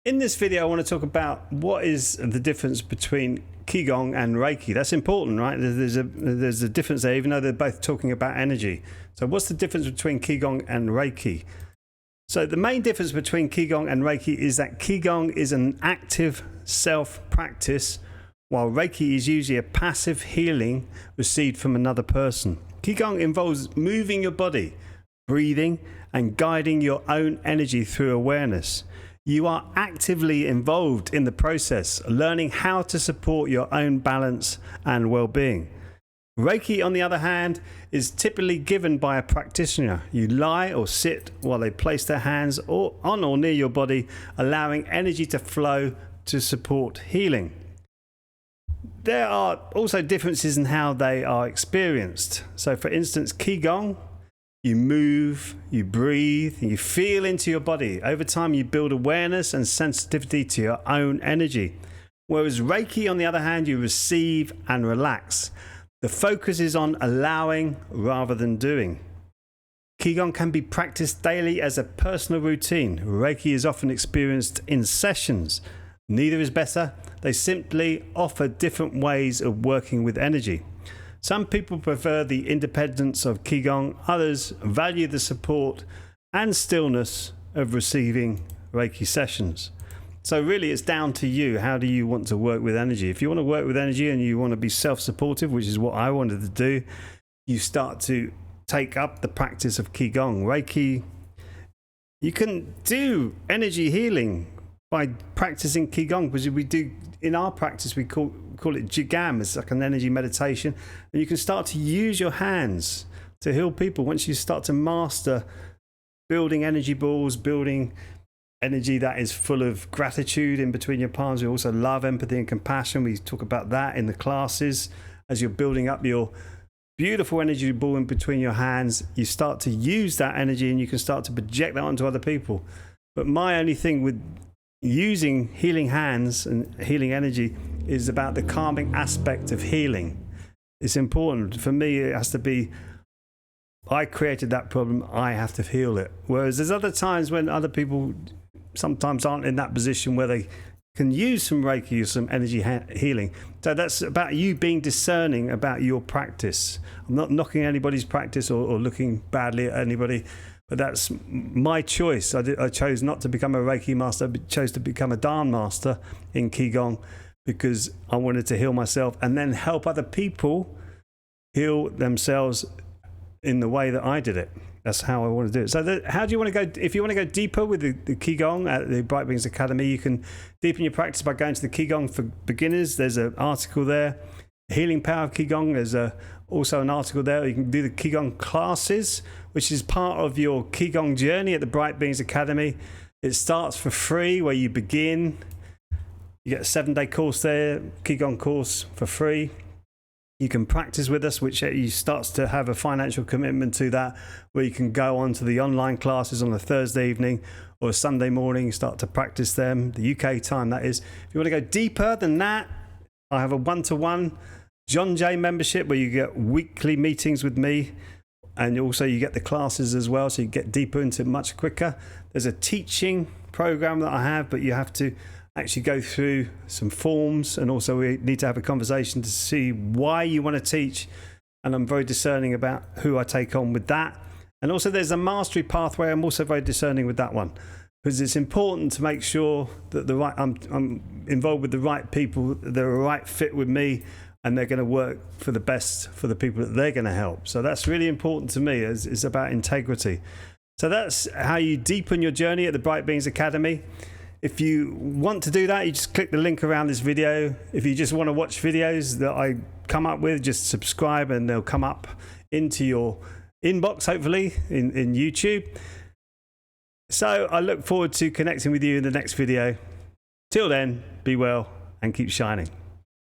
In this video, I want to talk about what is the difference between Qi Gong and Reiki. That's important, right? There's a difference there, even though they're both talking about energy. So what's the difference between Qi Gong and Reiki? So the main difference between Qi Gong and Reiki is that Qi Gong is an active self-practice, while Reiki is usually a passive healing received from another person. Qi Gong involves moving your body, breathing, and guiding your own energy through awareness. You are actively involved in the process, learning how to support your own balance and well-being. Reiki, on the other hand, is typically given by a practitioner. You lie or sit while they place their hands on or near your body, allowing energy to flow to support healing. There are also differences in how they are experienced. So, for instance, Qi Gong, you move, you breathe, you feel into your body. Over time, you build awareness and sensitivity to your own energy. Whereas Reiki, on the other hand, you receive and relax. The focus is on allowing rather than doing. Qi Gong can be practiced daily as a personal routine. Reiki is often experienced in sessions. Neither is better. They simply offer different ways of working with energy. Some people prefer the independence of Qi Gong. Others value the support and stillness of receiving Reiki sessions. So really, it's down to you. How do you want to work with energy? If you want to work with energy and you want to be self-supportive, which is what I wanted to do, you start to take up the practice of Qi Gong. Reiki, you can do energy healing by practicing Qi Gong, because we do, in our practice, we call it Qi. It's like an energy meditation, and you can start to use your hands to heal people once you start to master building energy balls, building energy that is full of gratitude in between your palms. We also love, empathy, and compassion. We talk about that in the classes. As you're building up your beautiful energy ball in between your hands, you start to use that energy and you can start to project that onto other people. But my only thing with using healing hands and healing energy is about the calming aspect of healing. It's important. For me, it has to be, I created that problem, I have to heal it. Whereas there's other times when other people sometimes aren't in that position where they can use some Reiki or some energy healing. So that's about you being discerning about your practice. I'm not knocking anybody's practice or looking badly at anybody, but that's my choice. I chose not to become a Reiki master, but chose to become a Dharma master in Qi Gong because I wanted to heal myself and then help other people heal themselves in the way that I did it. That's how I want to do it. So how do you want to go? If you want to go deeper with the Qi Gong at the Bright Beings Academy, you can deepen your practice by going to the Qi Gong for Beginners. There's an article there. Healing Power of Qi Gong. There's also an article there. You can do the Qi Gong classes, which is part of your Qi Gong journey at the Bright Beings Academy. It starts for free, where you begin. You get a 7-day course there, Qi Gong course for free. You can practice with us, which you starts to have a financial commitment to that, where you can go on to the online classes on a Thursday evening or a Sunday morning, start to practice them, the UK time that is. If you want to go deeper than that, I have a one-to-one John Jay membership where you get weekly meetings with me, and also you get the classes as well, so you get deeper into it much quicker. There's a teaching program that I have, but you have to actually go through some forms, and also we need to have a conversation to see why you want to teach, and I'm very discerning about who I take on with that. And also there's a mastery pathway. I'm also very discerning with that one, because it's important to make sure that I'm involved with the right people, they're a right fit with me, and they're going to work for the best for the people that they're going to help. So that's really important to me. It's about integrity. So that's how you deepen your journey at the Bright Beings Academy. If you want to do that, you just click the link around this video. If you just want to watch videos that I come up with, just subscribe and they'll come up into your inbox, hopefully, in YouTube. So I look forward to connecting with you in the next video. Till then, be well and keep shining.